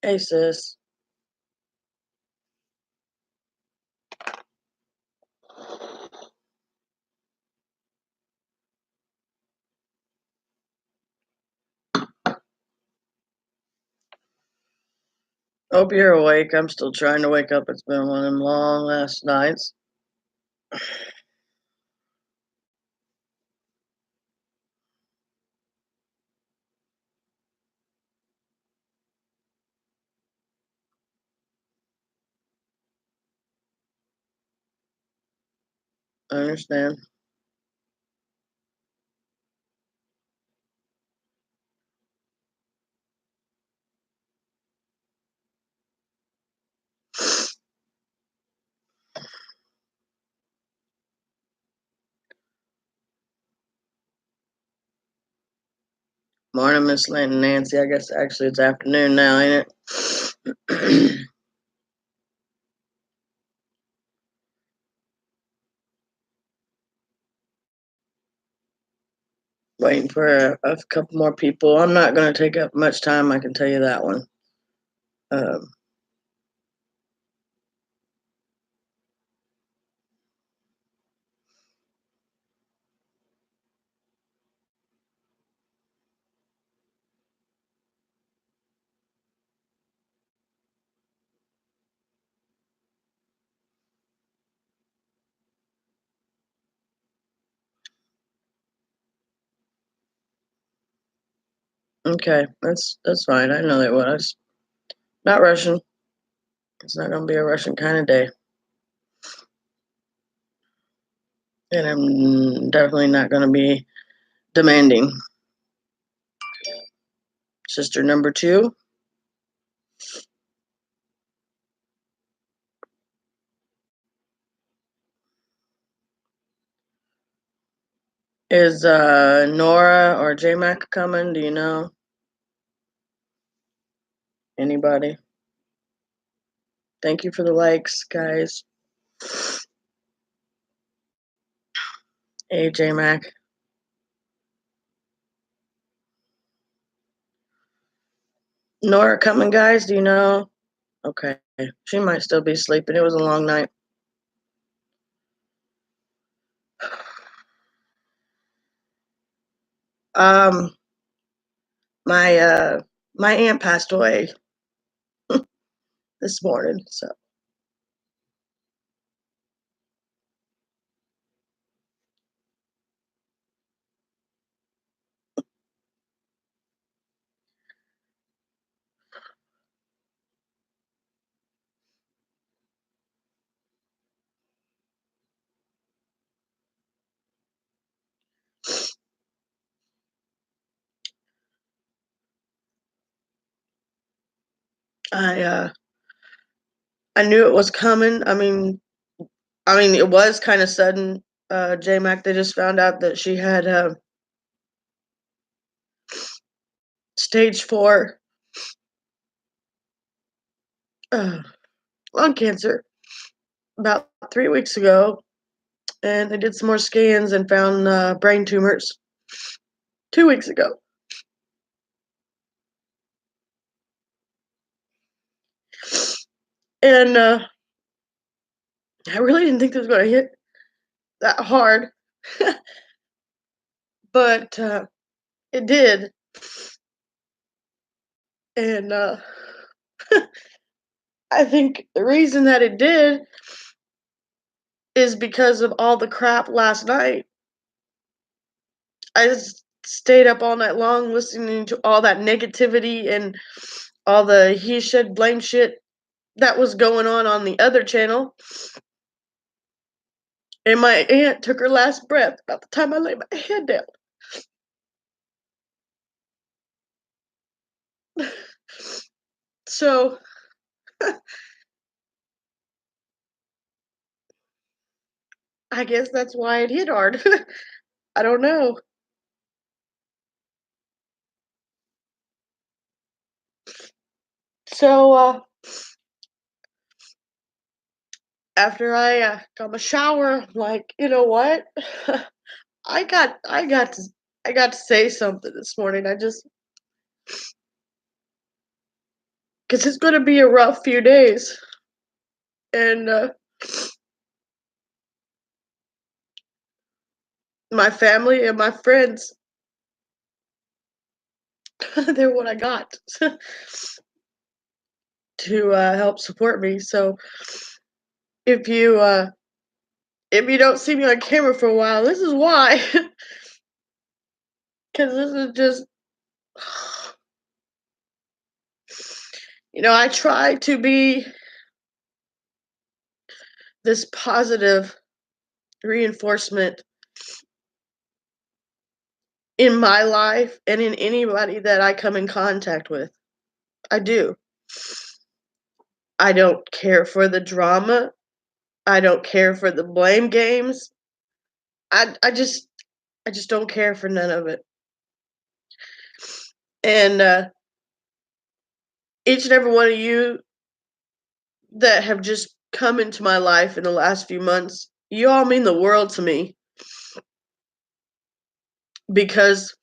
Hey, sis. Hope you're awake. I'm still trying to wake up. It's been one of them long last nights. I understand. Morning, Miss Lynn and Nancy. I guess actually it's afternoon now, ain't it? Waiting for a couple more people. I'm not going to take up much time. I can tell you that one. Um, okay, that's fine. I know that was not rushing. It's not going to be a rushing kind of day, and I'm definitely not going to be demanding. Sister number two is Nora or J Mac coming? Do you know anybody? Thank you for the likes, guys. AJ Mac. Nora coming, guys? Do you know? Okay. She might still be sleeping. It was a long night. Um, my aunt passed away this morning, so I uh I knew it was coming. I mean it was kind of sudden. J Mac, they just found out that she had stage 4 uh, lung cancer about 3 weeks ago, and they did some more scans and found brain tumors 2 weeks ago. And I really didn't think it was going to hit that hard, but it did. And I think the reason that it did is because of all the crap last night. I just stayed up all night long listening to all that negativity and all the he should blame shit that was going on the other channel. And my aunt took her last breath about the time I laid my head down. So I guess that's why it hit hard. I don't know. So after I got my shower, I'm like, you know what? I got to say something this morning. because it's going to be a rough few days. And my family and my friends, they're what I got to help support me. So if you don't see me on camera for a while, this is why. Because this is just, I try to be this positive reinforcement in my life and in anybody that I come in contact with. I do. I don't care for the drama. I don't care for the blame games. I just don't care for none of it. And each and every one of you that have just come into my life in the last few months, you all mean the world to me because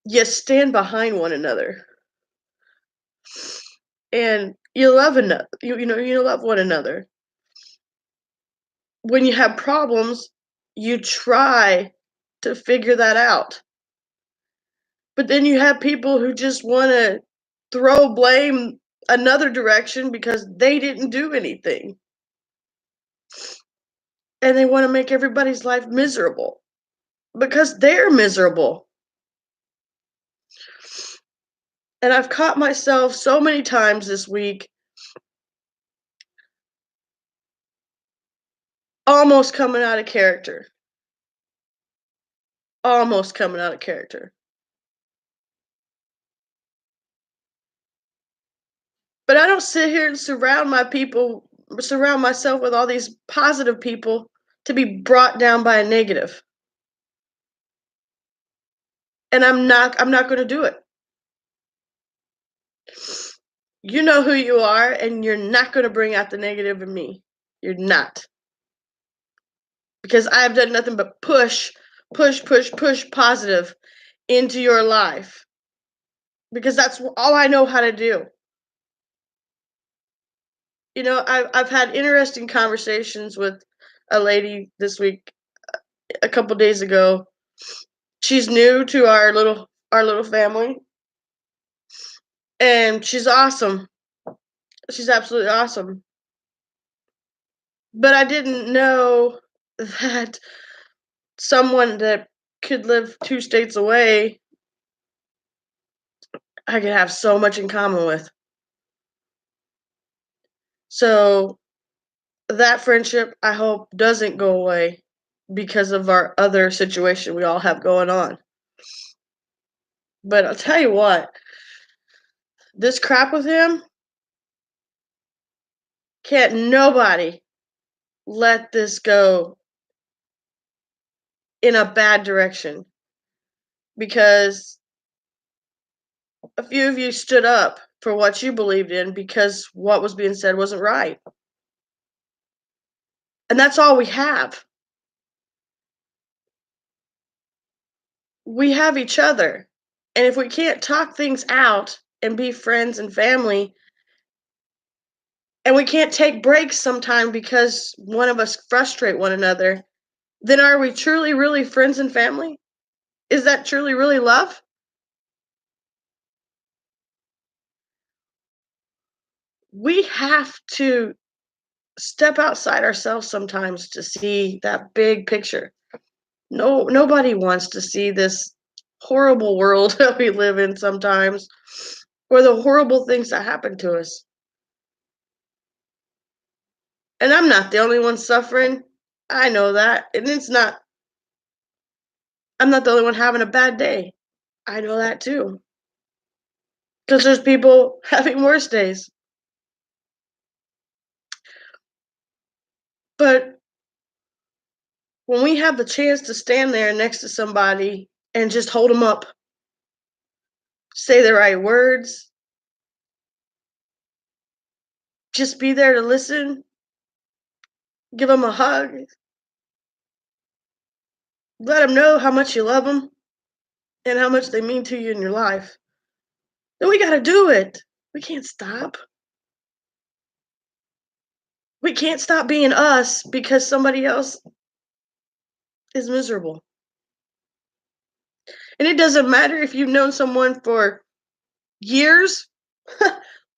you stand behind one another and you love you love one another. When you have problems, you try to figure that out. But then you have people who just want to throw blame another direction because they didn't do anything. And they want to make everybody's life miserable because they're miserable. And I've caught myself so many times this week almost coming out of character. Almost coming out of character. But I don't sit here and surround myself with all these positive people to be brought down by a negative. And I'm not going to do it. You know who you are, and you're not going to bring out the negative in me. You're not. Because I've done nothing but push positive into your life. Because that's all I know how to do. I've had interesting conversations with a lady this week, a couple days ago. She's new to our little family, and she's awesome. She's absolutely awesome. But I didn't know that someone that could live 2 states away, I could have so much in common with. So that friendship, I hope, doesn't go away because of our other situation we all have going on. But I'll tell you what, this crap with him, can't nobody let this go in a bad direction because a few of you stood up for what you believed in because what was being said wasn't right. And that's all we have. We have each other. And if we can't talk things out and be friends and family, and we can't take breaks sometime because one of us frustrate one another, then are we truly, really friends and family? Is that truly, really love? We have to step outside ourselves sometimes to see that big picture. No, nobody wants to see this horrible world that we live in sometimes, or the horrible things that happen to us. And I'm not the only one suffering. I know that. And I'm not the only one having a bad day. I know that too. Because there's people having worse days. But when we have the chance to stand there next to somebody and just hold them up, say the right words, just be there to listen, give them a hug, let them know how much you love them and how much they mean to you in your life. then we got to do it. We can't stop. We can't stop being us because somebody else is miserable. And it doesn't matter if you've known someone for years,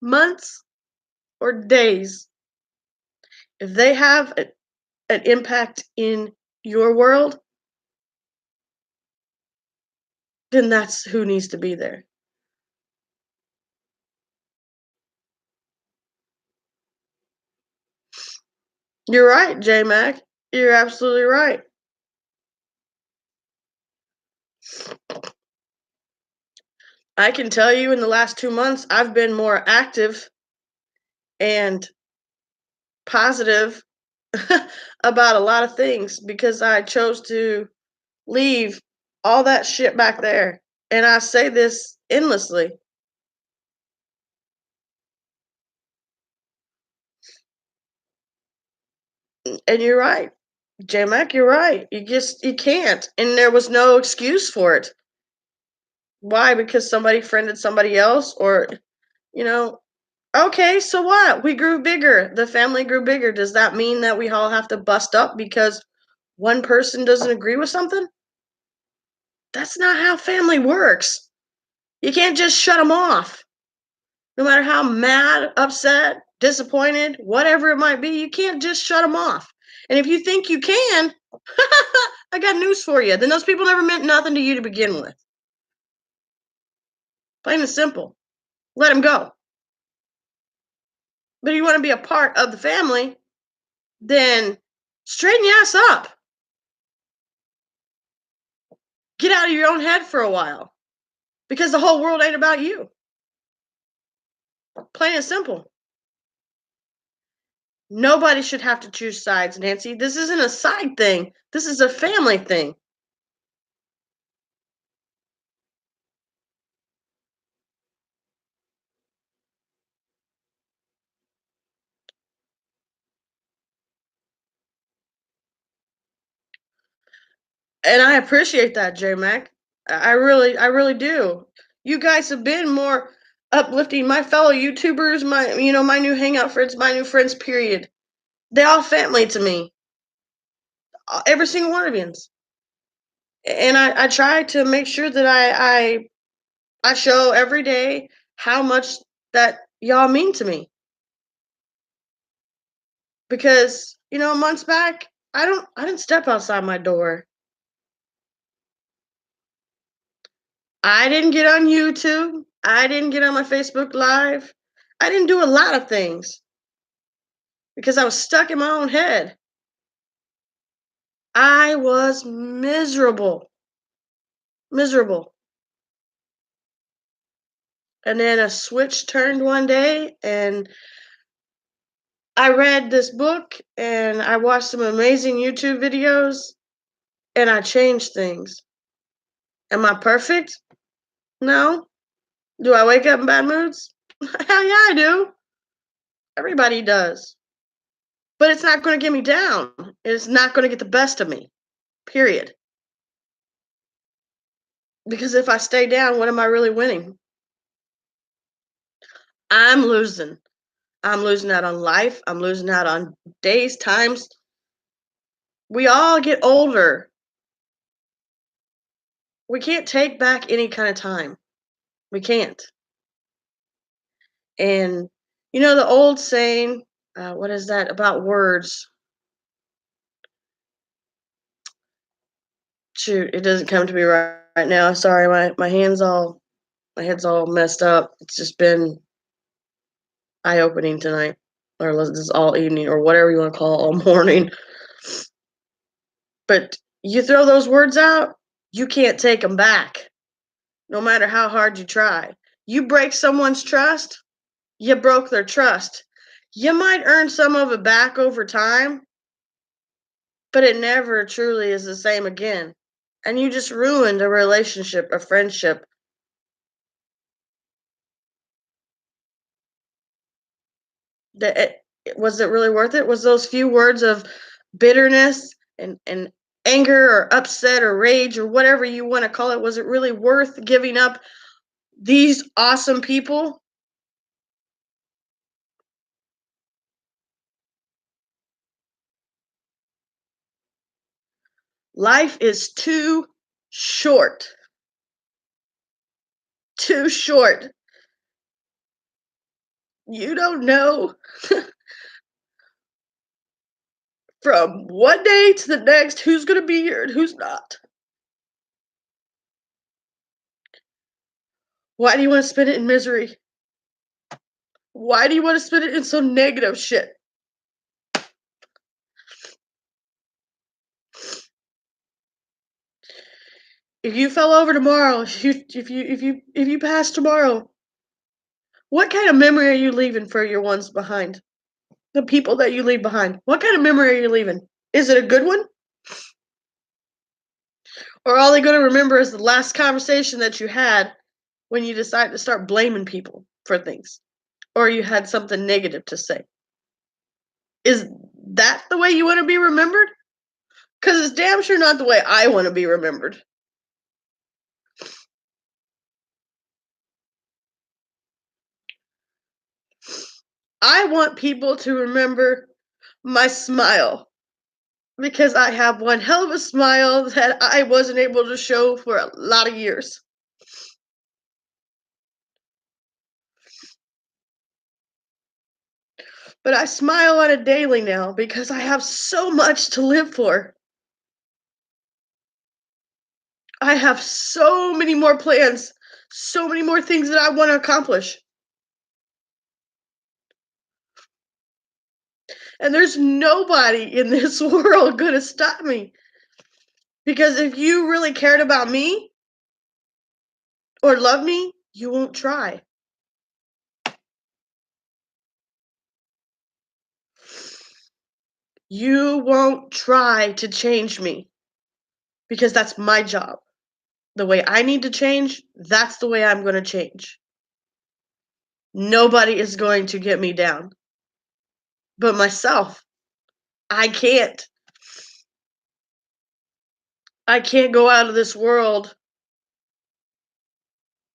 months, or days. If they have an impact in your world, then that's who needs to be there. You're right, J Mac. You're absolutely right. I can tell you in the last 2 months, I've been more active and positive about a lot of things because I chose to leave all that shit back there. And I say this endlessly. And you're right. J Mac, you're right. You can't. And there was no excuse for it. Why? Because somebody friended somebody else or you know, okay, so what? We grew bigger. The family grew bigger. Does that mean that we all have to bust up because one person doesn't agree with something? That's not how family works. You can't just shut them off. No matter how mad, upset, disappointed, whatever it might be, you can't just shut them off. And if you think you can, I got news for you. Then those people never meant nothing to you to begin with. Plain and simple. Let them go. But if you want to be a part of the family, then straighten your ass up. Get out of your own head for a while. Because the whole world ain't about you. Plain and simple. Nobody should have to choose sides, Nancy. This isn't a side thing. This is a family thing. And I appreciate that, J Mac. I really do. You guys have been more uplifting. My fellow YouTubers, my new hangout friends, my new friends, period. They all family to me. Every single one of you. And I try to make sure that I show every day how much that y'all mean to me. Because, months back, I didn't step outside my door. I didn't get on YouTube. I didn't get on my Facebook Live. I didn't do a lot of things because I was stuck in my own head. I was miserable. Miserable. And then a switch turned one day and I read this book and I watched some amazing YouTube videos and I changed things. Am I perfect? No. Do I wake up in bad moods? Hell yeah, I do. Everybody does. But it's not going to get me down. It's not going to get the best of me. Period. Because if I stay down, what am I really winning? I'm losing. I'm losing out on life. I'm losing out on days, times. We all get older. We can't take back any kind of time. We can't. And the old saying, what is that about words? Shoot, it doesn't come to me right now. Sorry, my head's all messed up. It's just been eye opening tonight, or this all evening, or whatever you want to call it, all morning. But you throw those words out, you can't take them back, no matter how hard you try. You break someone's trust, you broke their trust. You might earn some of it back over time, but it never truly is the same again. And you just ruined a relationship, a friendship. Was it really worth it? Was those few words of bitterness and anger or upset or rage or whatever you want to call it, was it really worth giving up these awesome people, life is too short. Too short. You don't know from one day to the next who's going to be here and who's not. Why do you want to spend it in misery? Why do you want to spend it in some negative shit? If you fell over tomorrow, if you pass tomorrow, what kind of memory are you leaving for your ones behind? The people that you leave behind. What kind of memory are you leaving? Is it a good one? Or all they're going to remember is the last conversation that you had when you decided to start blaming people for things? Or you had something negative to say? Is that the way you want to be remembered? Because it's damn sure not the way I want to be remembered. I want people to remember my smile. Because I have one hell of a smile that I wasn't able to show for a lot of years. But I smile on it daily now because I have so much to live for. I have so many more plans, so many more things that I want to accomplish. And there's nobody in this world going to stop me. Because if you really cared about me or love me, you won't try. You won't try to change me because that's my job. The way I need to change, that's the way I'm going to change. Nobody is going to get me down but myself. I can't. I can't go out of this world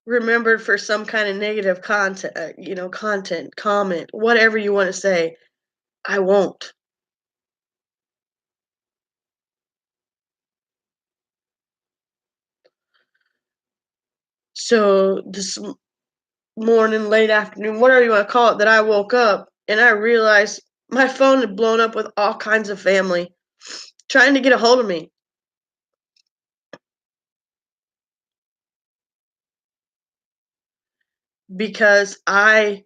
remembered for some kind of negative content, comment, whatever you want to say. I won't. So this morning, late afternoon, whatever you want to call it, that I woke up and I realized my phone had blown up with all kinds of family trying to get a hold of me. Because I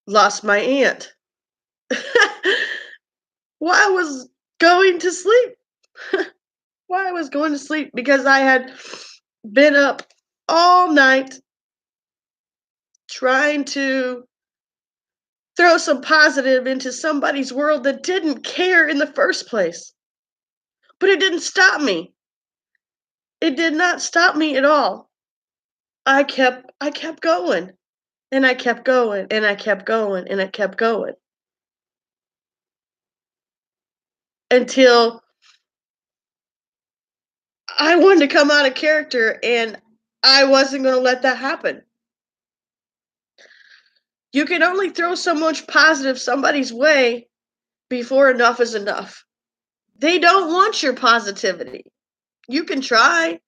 lost my aunt. While I was going to sleep. While I was going to sleep because I had been up all night trying to throw some positive into somebody's world that didn't care in the first place. But it didn't stop me. It did not stop me at all. I kept going. And I kept going and I kept going and I kept going. Until I wanted to come out of character and I wasn't going to let that happen. You can only throw so much positive somebody's way before enough is enough. They don't want your positivity. You can try.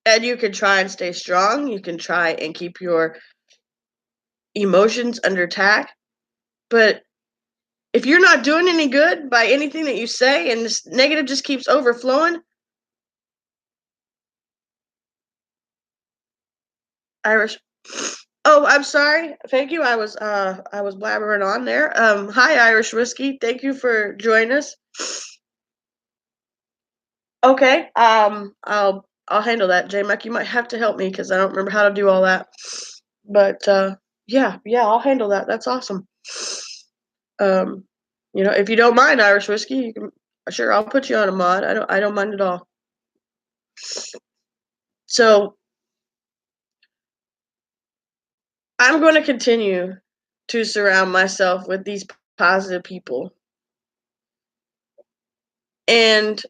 And you can try and stay strong. You can try and keep your emotions under attack. But if you're not doing any good by anything that you say and this negative just keeps overflowing, Irish. Oh, I'm sorry. Thank you. I was blabbering on there. Hi Irish Whiskey. Thank you for joining us. Okay. I'll handle that. J Mac, you might have to help me because I don't remember how to do all that. But yeah, I'll handle that. That's awesome. Um, if you don't mind Irish Whiskey, you can sure I'll put you on a mod. I don't mind at all. So I'm going to continue to surround myself with these positive people. And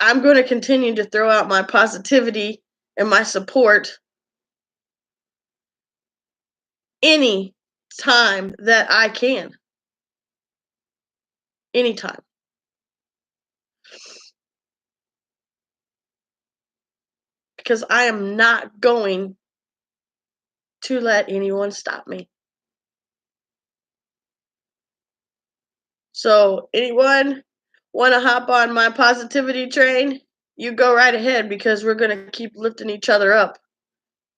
I'm going to continue to throw out my positivity and my support any time that I can. Anytime. Because I am not going to let anyone stop me. So, anyone want to hop on my positivity train? You go right ahead because we're going to keep lifting each other up.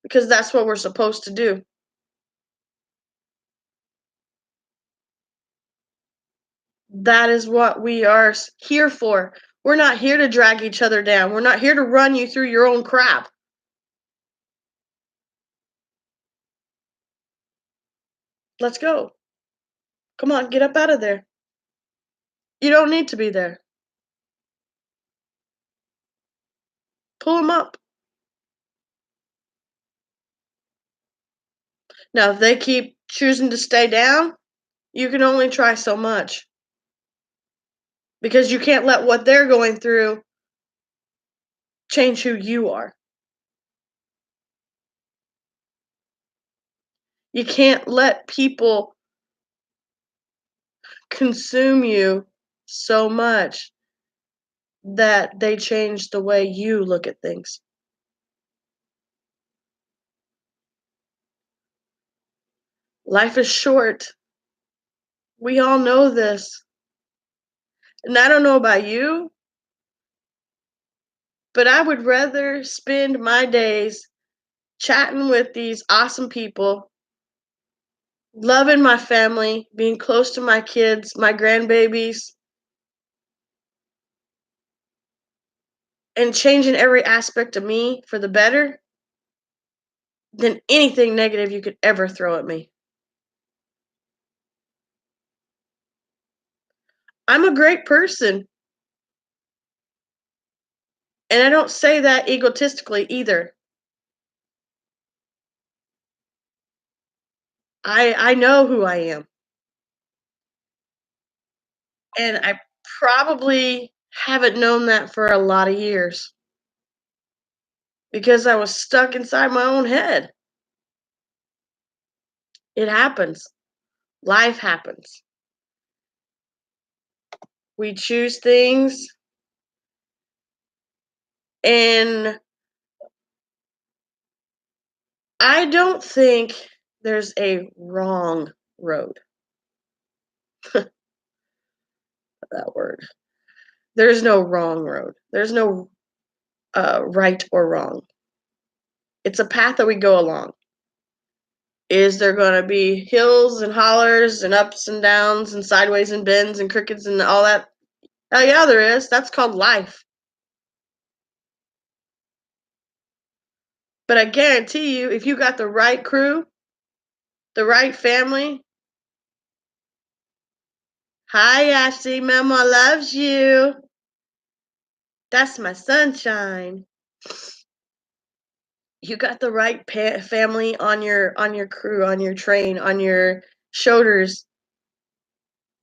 Because that's what we're supposed to do. That is what we are here for. We're not here to drag each other down. We're not here to run you through your own crap. Let's go. Come on, get up out of there. You don't need to be there. Pull them up. Now, if they keep choosing to stay down, you can only try so much. Because you can't let what they're going through change who you are. You can't let people consume you so much that they change the way you look at things. Life is short. We all know this. And I don't know about you, but I would rather spend my days chatting with these awesome people, loving my family, being close to my kids, my grandbabies, and changing every aspect of me for the better than anything negative you could ever throw at me. I'm a great person, and I don't say that egotistically either. I know who I am, and I probably haven't known that for a lot of years because I was stuck inside my own head. It happens. Life happens. We choose things, and I don't think there's a wrong road. That word. There's no wrong road. There's no right or wrong. It's a path that we go along. Is there going to be hills and hollers and ups and downs and sideways and bends and crickets and all that? Hell yeah, there is. That's called life. But I guarantee you, if you got the right crew, the right family, hi Ashley, Mama loves you. That's my sunshine. You got the right family on your crew, on your train, on your shoulders.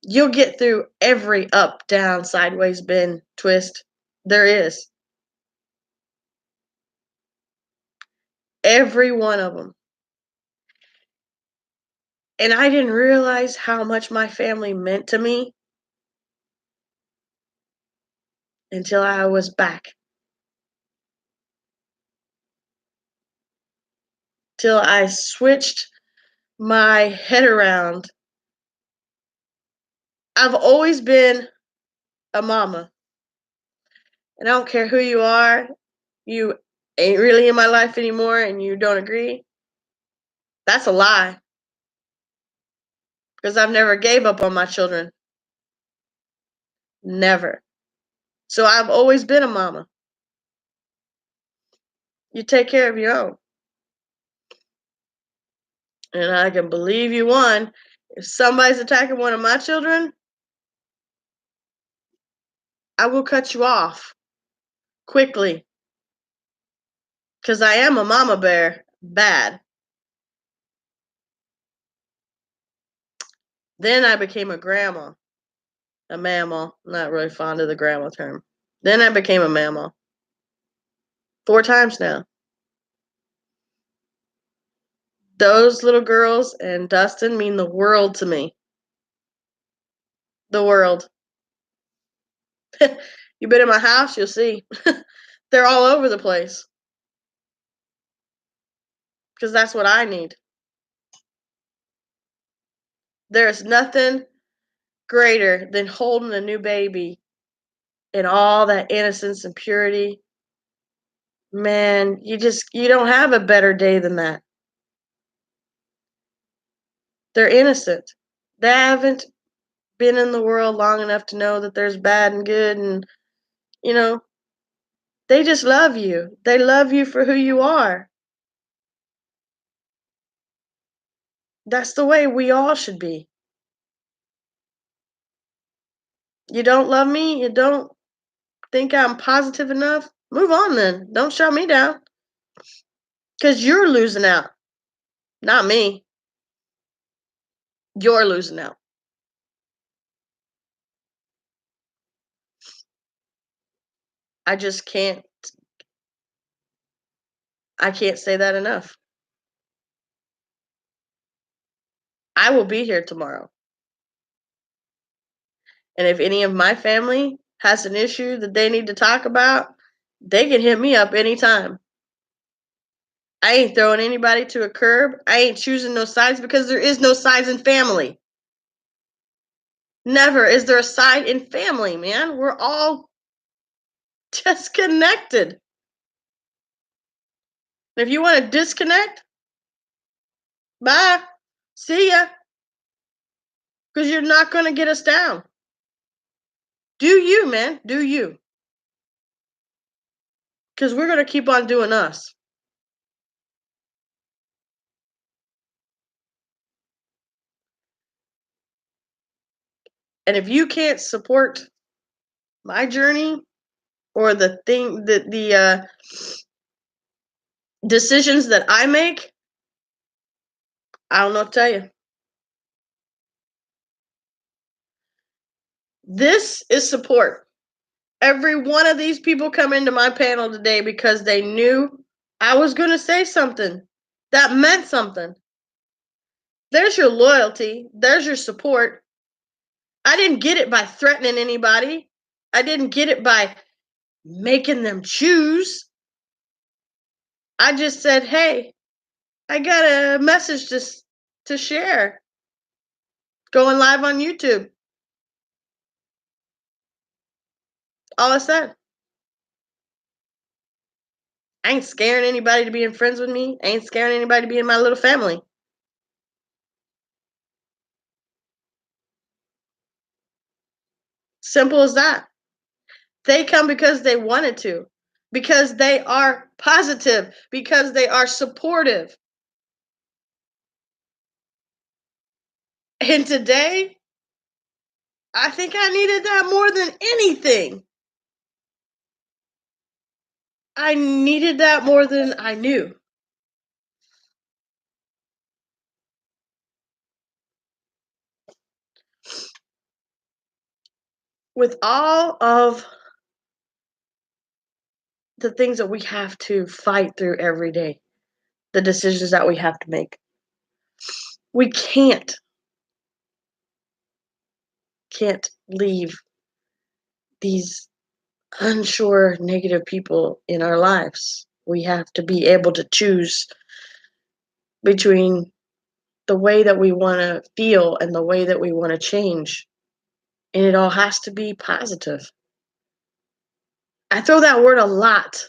You'll get through every up, down, sideways, bend, twist there is. Every one of them. And I didn't realize how much my family meant to me until I was back. Till I switched my head around. I've always been a mama. And I don't care who you are, you ain't really in my life anymore and you don't agree. That's a lie. Because I've never gave up on my children. Never. So I've always been a mama. You take care of your own. And I can believe you one. If somebody's attacking one of my children, I will cut you off quickly. Because I am a mama bear. Bad. Then I became a grandma. A mammal. I'm not really fond of the grandma term. Then I became a mama. 4 times now. Those little girls and Dustin mean the world to me. The world. You been in my house, you'll see. They're all over the place. Because that's what I need. There's nothing greater than holding a new baby and all that innocence and purity. Man, you don't have a better day than that. They're innocent. They haven't been in the world long enough to know that there's bad and good, and you know, they just love you. They love you for who you are. That's the way we all should be. You don't love me, you don't think I'm positive enough, move on then. Don't shut me down. Because you're losing out, not me. You're losing out. I just can't, I can't say that enough. I will be here tomorrow. And if any of my family has an issue that they need to talk about, they can hit me up anytime. I ain't throwing anybody to a curb. I ain't choosing no sides because there is no sides in family. Never is there a side in family, man. We're all just connected. If you want to disconnect, bye. See ya. Because you're not going to get us down. Do you, man. Do you. Because we're going to keep on doing us. And if you can't support my journey or the decisions that I make, I don't know what to tell you. This is support. Every one of these people come into my panel today because they knew I was going to say something that meant something. There's your loyalty. There's your support. I didn't get it by threatening anybody. I didn't get it by making them choose. I just said, hey, I got a message to share. Going live on YouTube. All I said. I ain't scaring anybody to being friends with me. I ain't scaring anybody to be in my little family. Simple as that. They come because they wanted to, because they are positive, because they are supportive. And today, I think I needed that more than anything. I needed that more than I knew. With all of the things that we have to fight through every day, the decisions that we have to make, we can't leave these unsure negative people in our lives. We have to be able to choose between the way that we want to feel and the way that we want to change. And it all has to be positive. I throw that word a lot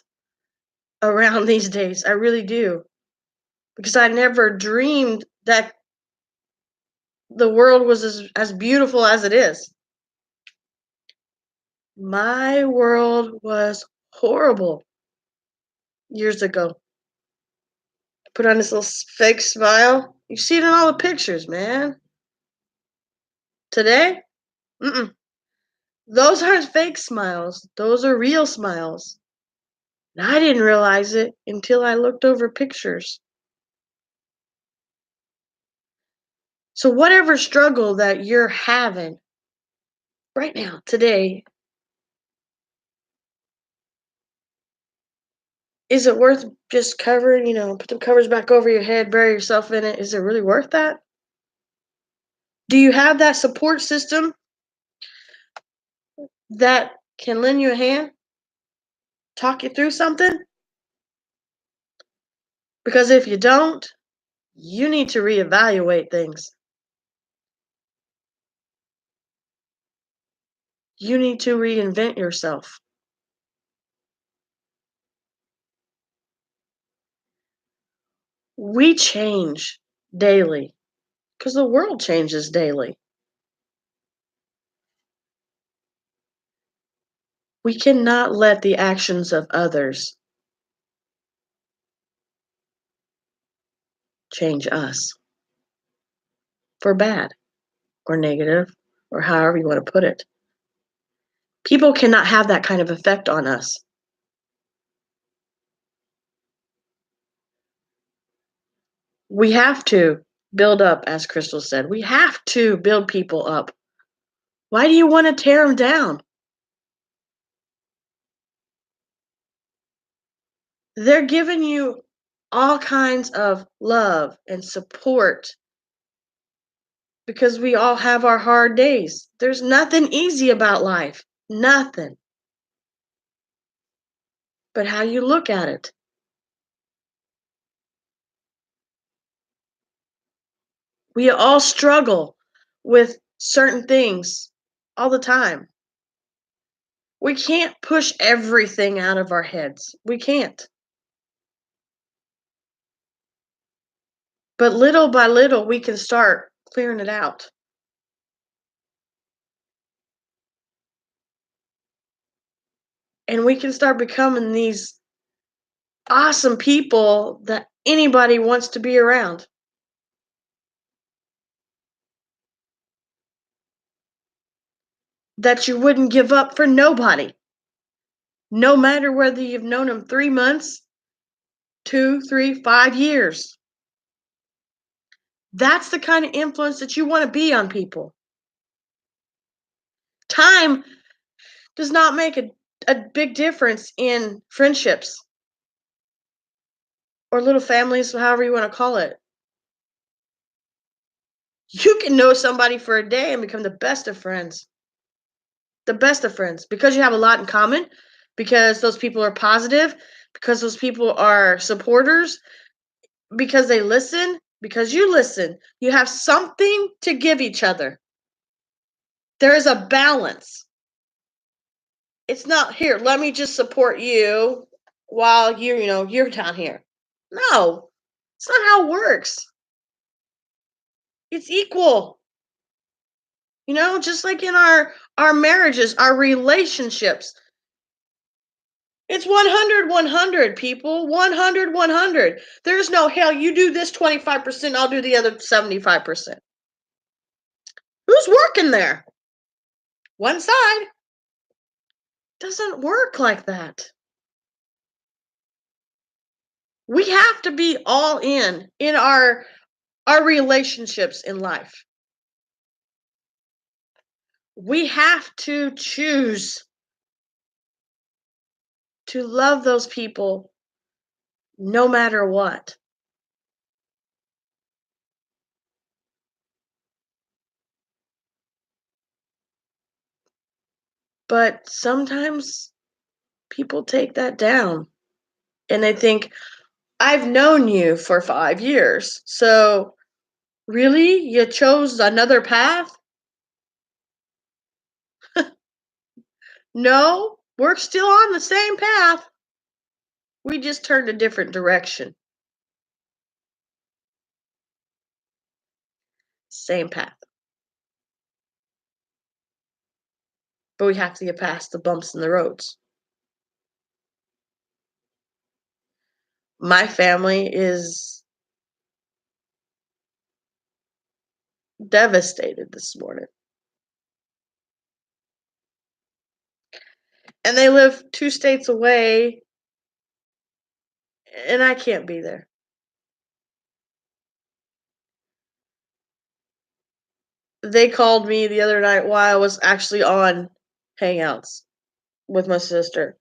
around these days. I really do. Because I never dreamed that the world was as beautiful as it is. My world was horrible years ago. I put on this little fake smile. You see it in all the pictures, man. Today, those aren't fake smiles. Those are real smiles. And I didn't realize it until I looked over pictures. So whatever struggle that you're having right now, today, Is it worth just covering, put the covers back over your head, bury yourself in it? Is it really worth that? Do you have that support system that can lend you a hand, talk you through something? Because if you don't, you need to reevaluate things. You need to reinvent yourself. We change daily because the world changes daily. We cannot let the actions of others change us for bad or negative or however you want to put it. People cannot have that kind of effect on us. We have to build up, as Crystal said. We have to build people up. Why do you want to tear them down? They're giving you all kinds of love and support because we all have our hard days. There's nothing easy about life. Nothing. But how you look at it. We all struggle with certain things all the time. We can't push everything out of our heads. We can't. But little by little, we can start clearing it out. And we can start becoming these awesome people that anybody wants to be around. That you wouldn't give up for nobody. No matter whether you've known them 3 months, 2, 3, 5 years. That's the kind of influence that you want to be on people. Time does not make a big difference in friendships or little families, however you want to call it. You can know somebody for a day and become the best of friends. The best of friends because you have a lot in common, because those people are positive, because those people are supporters, because they listen, because you listen. You have something to give each other. There is a balance. It's not here, let me just support you while you're down here. No. It's not how it works. It's equal. Just like in our marriages, our relationships. It's 100, 100, people. 100, 100. There's no, hell, you do this 25%, I'll do the other 75%. Who's working there? One side. Doesn't work like that. We have to be all in our relationships in life. We have to choose to love those people no matter what. But sometimes people take that down and they think, I've known you for 5 years. So, really? You chose another path? No, we're still on the same path. We just turned a different direction. Same path. But we have to get past the bumps in the roads. My family is devastated this morning. And they live 2 states away, and I can't be there. They called me the other night while I was actually on Hangouts with my sister.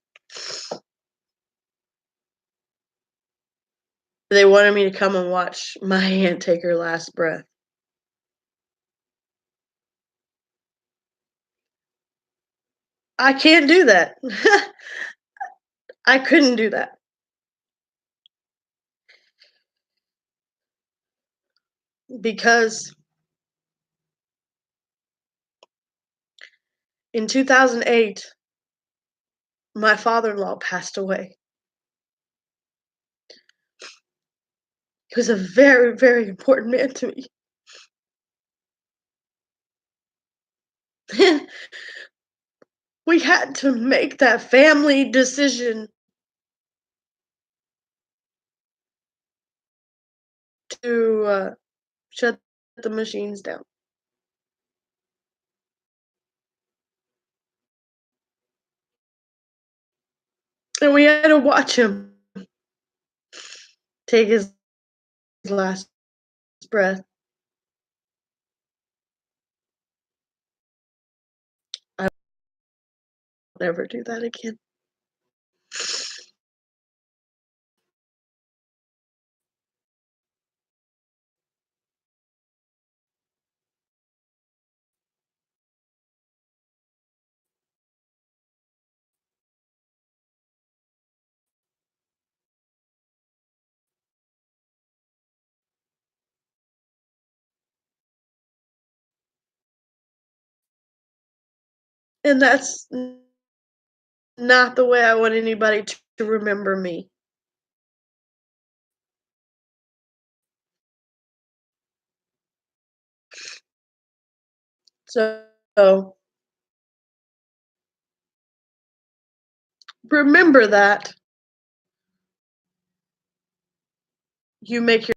They wanted me to come and watch my aunt take her last breath. I can't do that. I couldn't do that because in 2008, my father-in-law passed away. He was a very, very important man to me. And we had to make that family decision to shut the machines down. And we had to watch him take his last breath. I'll never do that again. And that's not the way I want anybody to remember me. So remember that you make your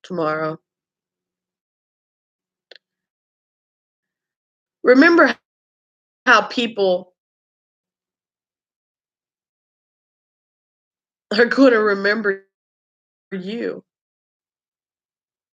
tomorrow. Remember how people are going to remember you.